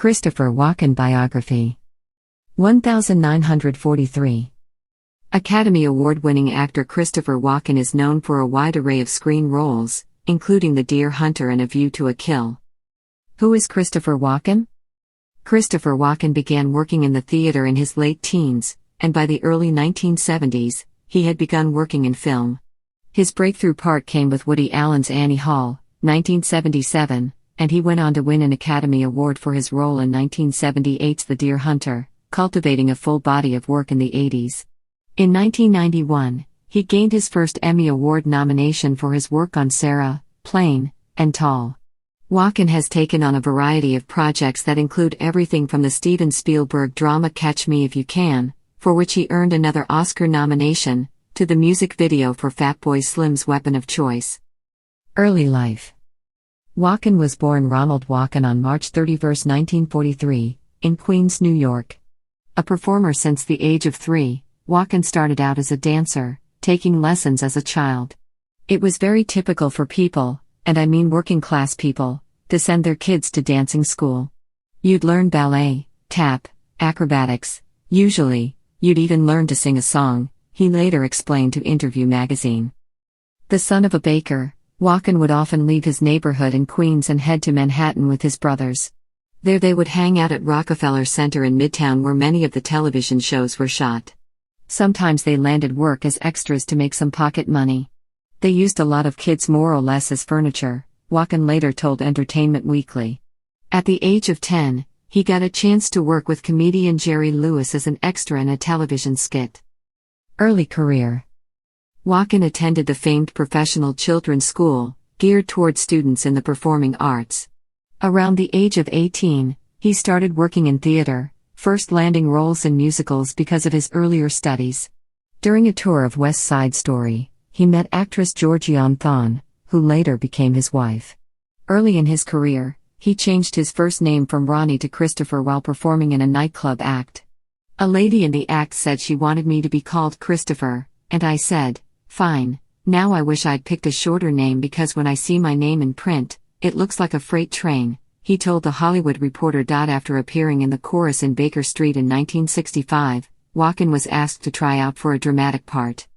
Christopher Walken Biography. 1943. Academy Award-winning actor Christopher Walken is known for a wide array of screen roles, including The Deer Hunter and A View to a Kill. Who is Christopher Walken? Christopher Walken began working in the theater in his late teens, and by the early 1970s, he had begun working in film. His breakthrough part came with Woody Allen's Annie Hall, 1977, and he went on to win an Academy Award for his role in 1978's The Deer Hunter, cultivating a full body of work in the 80s. In 1991, he gained his first Emmy Award nomination for his work on Sarah, Plain, and Tall. Walken has taken on a variety of projects that include everything from the Steven Spielberg drama Catch Me If You Can, for which he earned another Oscar nomination, to the music video for Fatboy Slim's Weapon of Choice. Early life. Walken was born Ronald Walken on March 31, 1943, in Queens, New York. A performer since the age of 3, Walken started out as a dancer, taking lessons as a child. It was very typical for people, and I mean working-class people, to send their kids to dancing school. You'd learn ballet, tap, acrobatics, usually, you'd even learn to sing a song, he later explained to Interview magazine. The son of a baker, Walken would often leave his neighborhood in Queens and head to Manhattan with his brothers. There they would hang out at Rockefeller Center in Midtown where many of the television shows were shot. Sometimes they landed work as extras to make some pocket money. They used a lot of kids more or less as furniture, Walken later told Entertainment Weekly. At the age of 10, he got a chance to work with comedian Jerry Lewis as an extra in a television skit. Early career. Walken attended the famed professional children's school, geared toward students in the performing arts. Around the age of 18, he started working in theater, first landing roles in musicals because of his earlier studies. During a tour of West Side Story, he met actress Georgianne Thon, who later became his wife. Early in his career, he changed his first name from Ronnie to Christopher while performing in a nightclub act. A lady in the act said she wanted me to be called Christopher, and I said, "Fine, now I wish I'd picked a shorter name because when I see my name in print, it looks like a freight train," he told The Hollywood Reporter. After appearing in the chorus in Baker Street in 1965, Walken was asked to try out for a dramatic part.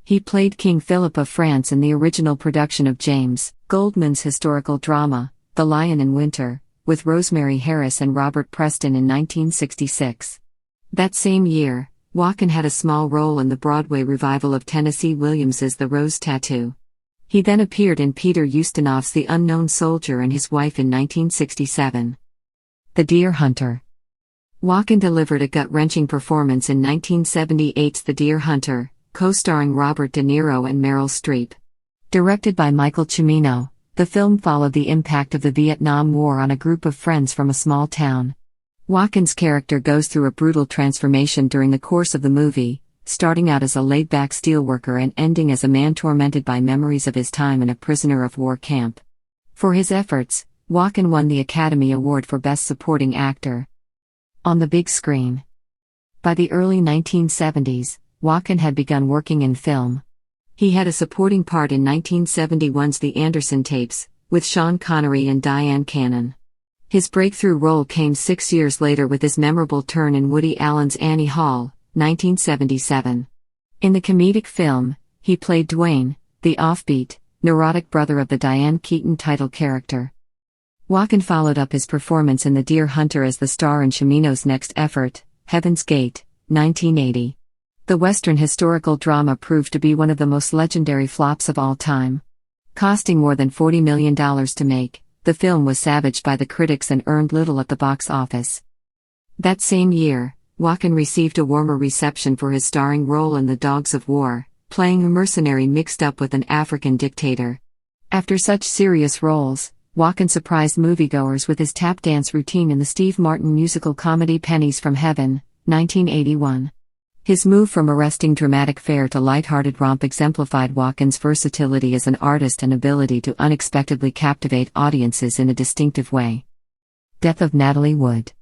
He played King Philip of France in the original production of James Goldman's historical drama, The Lion in Winter, with Rosemary Harris and Robert Preston in 1966. That same year, Walken had a small role in the Broadway revival of Tennessee Williams's The Rose Tattoo. He then appeared in Peter Ustinov's The Unknown Soldier and His Wife in 1967. The Deer Hunter. Walken delivered a gut-wrenching performance in 1978's The Deer Hunter, co-starring Robert De Niro and Meryl Streep. Directed by Michael Cimino, the film followed the impact of the Vietnam War on a group of friends from a small town. Walken's character goes through a brutal transformation during the course of the movie, starting out as a laid-back steelworker and ending as a man tormented by memories of his time in a prisoner of war camp. For his efforts, Walken won the Academy Award for Best Supporting Actor. On the big screen. By the early 1970s, Walken had begun working in film. He had a supporting part in 1971's The Anderson Tapes, with Sean Connery and Diane Cannon. His breakthrough role came 6 years later with his memorable turn in Woody Allen's Annie Hall, 1977. In the comedic film, he played Dwayne, the offbeat, neurotic brother of the Diane Keaton title character. Walken followed up his performance in The Deer Hunter as the star in Cimino's next effort, Heaven's Gate, 1980. The Western historical drama proved to be one of the most legendary flops of all time. Costing more than $40 million to make, the film was savaged by the critics and earned little at the box office. That same year, Walken received a warmer reception for his starring role in The Dogs of War, playing a mercenary mixed up with an African dictator. After such serious roles, Walken surprised moviegoers with his tap dance routine in the Steve Martin musical comedy Pennies from Heaven, 1981. His move from arresting dramatic fare to lighthearted romp exemplified Walken's versatility as an artist and ability to unexpectedly captivate audiences in a distinctive way. Death of Natalie Wood.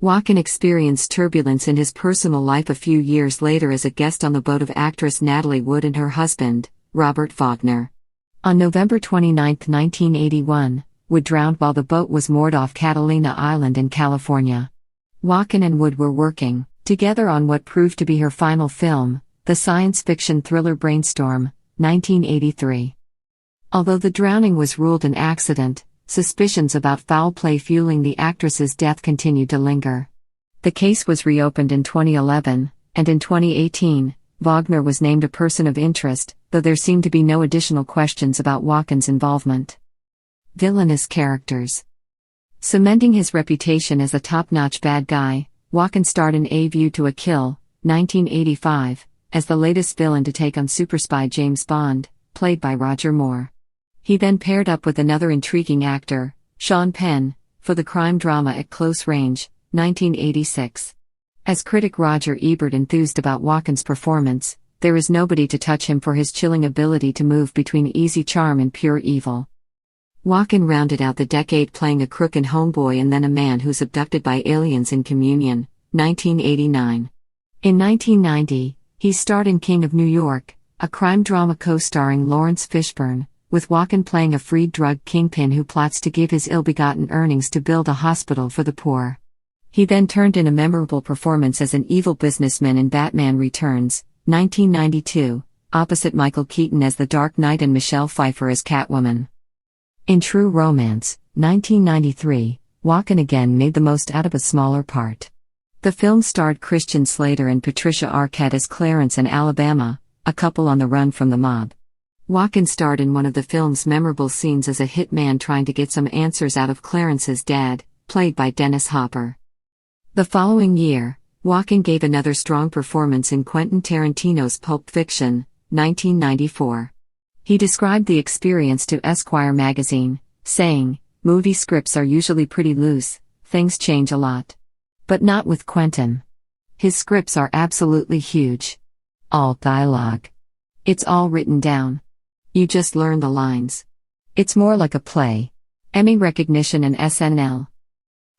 Walken experienced turbulence in his personal life a few years later as a guest on the boat of actress Natalie Wood and her husband, Robert Wagner. On November 29, 1981, Wood drowned while the boat was moored off Catalina Island in California. Walken and Wood were working together on what proved to be her final film, the science fiction thriller Brainstorm, 1983. Although the drowning was ruled an accident, suspicions about foul play fueling the actress's death continued to linger. The case was reopened in 2011, and in 2018, Wagner was named a person of interest, though there seemed to be no additional questions about Walken's involvement. Villainous characters. Cementing his reputation as a top-notch bad guy, Walken starred in A View to a Kill, 1985, as the latest villain to take on super spy James Bond, played by Roger Moore. He then paired up with another intriguing actor, Sean Penn, for the crime drama At Close Range, 1986. As critic Roger Ebert enthused about Walken's performance, there is nobody to touch him for his chilling ability to move between easy charm and pure evil. Walken rounded out the decade playing a crook in Homeboy and then a man who's abducted by aliens in Communion, 1989. In 1990, he starred in King of New York, a crime drama co-starring Lawrence Fishburne, with Walken playing a freed drug kingpin who plots to give his ill-begotten earnings to build a hospital for the poor. He then turned in a memorable performance as an evil businessman in Batman Returns, 1992, opposite Michael Keaton as the Dark Knight and Michelle Pfeiffer as Catwoman. In True Romance, 1993, Walken again made the most out of a smaller part. The film starred Christian Slater and Patricia Arquette as Clarence and Alabama, a couple on the run from the mob. Walken starred in one of the film's memorable scenes as a hitman trying to get some answers out of Clarence's dad, played by Dennis Hopper. The following year, Walken gave another strong performance in Quentin Tarantino's Pulp Fiction, 1994. He described the experience to Esquire magazine, saying, "Movie scripts are usually pretty loose, things change a lot. But not with Quentin. His scripts are absolutely huge. All dialogue. It's all written down. You just learn the lines. It's more like a play." Emmy recognition and SNL.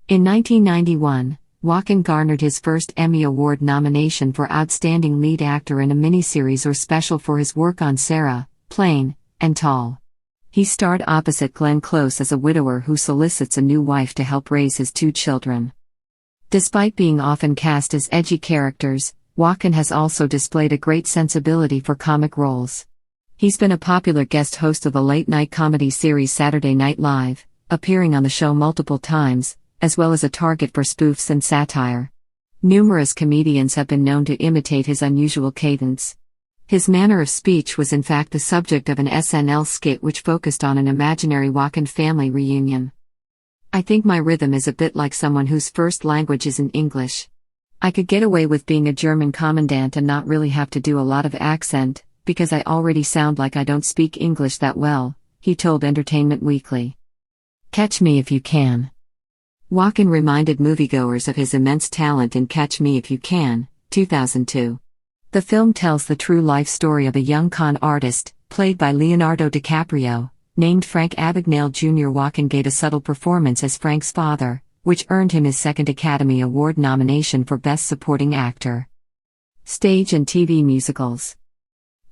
In 1991, Walken garnered his first Emmy Award nomination for Outstanding Lead Actor in a Miniseries or Special for his work on Sarah, Plain, and Tall. He starred opposite Glenn Close as a widower who solicits a new wife to help raise his 2 children. Despite being often cast as edgy characters, Walken has also displayed a great sensibility for comic roles. He's been a popular guest host of the late-night comedy series Saturday Night Live, appearing on the show multiple times, as well as a target for spoofs and satire. Numerous comedians have been known to imitate his unusual cadence. His manner of speech was in fact the subject of an SNL skit which focused on an imaginary Walken family reunion. "I think my rhythm is a bit like someone whose first language isn't English. I could get away with being a German commandant and not really have to do a lot of accent, because I already sound like I don't speak English that well," he told Entertainment Weekly. Catch Me If You Can. Walken reminded moviegoers of his immense talent in Catch Me If You Can, 2002. The film tells the true life story of a young con artist, played by Leonardo DiCaprio, named Frank Abagnale Jr. Walken gave a subtle performance as Frank's father, which earned him his second Academy Award nomination for Best Supporting Actor. Stage and TV musicals.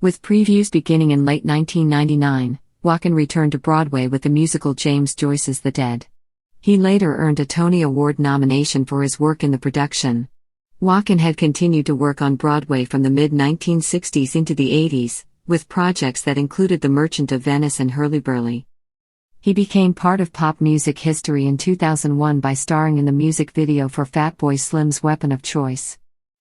With previews beginning in late 1999, Walken returned to Broadway with the musical James Joyce's The Dead. He later earned a Tony Award nomination for his work in the production. Walken had continued to work on Broadway from the mid-1960s into the 80s, with projects that included The Merchant of Venice and Hurlyburly. He became part of pop music history in 2001 by starring in the music video for Fatboy Slim's Weapon of Choice.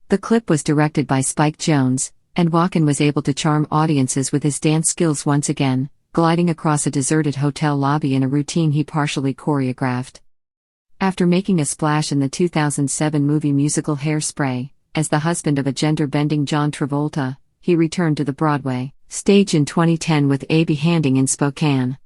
The clip was directed by Spike Jonze, and Walken was able to charm audiences with his dance skills once again, gliding across a deserted hotel lobby in a routine he partially choreographed. After making a splash in the 2007 movie musical Hairspray, as the husband of a gender-bending John Travolta, he returned to the Broadway stage in 2010 with A Be Handing in Spokane.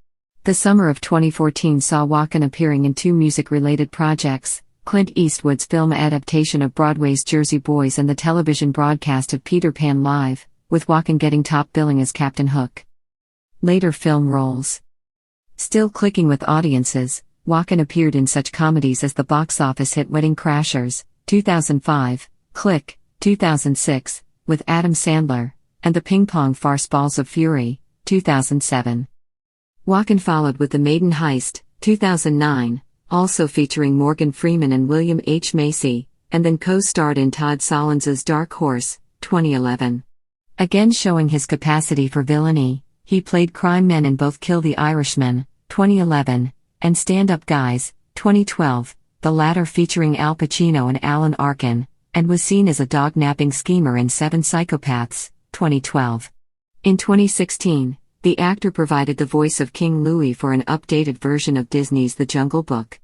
The summer of 2014 saw Walken appearing in 2 music-related projects, Clint Eastwood's film adaptation of Broadway's Jersey Boys and the television broadcast of Peter Pan Live, with Walken getting top billing as Captain Hook. Later film roles. Still clicking with audiences, Walken appeared in such comedies as the box office hit Wedding Crashers, 2005, Click, 2006, with Adam Sandler, and the ping-pong farce Balls of Fury, 2007. Walken followed with The Maiden Heist, 2009, also featuring Morgan Freeman and William H. Macy, and then co-starred in Todd Solondz's Dark Horse, 2011. Again showing his capacity for villainy, he played crime men in both Kill the Irishman, 2011, and Stand Up Guys, 2012, the latter featuring Al Pacino and Alan Arkin, and was seen as a dog-napping schemer in Seven Psychopaths, 2012. In 2016, the actor provided the voice of King Louis for an updated version of Disney's The Jungle Book.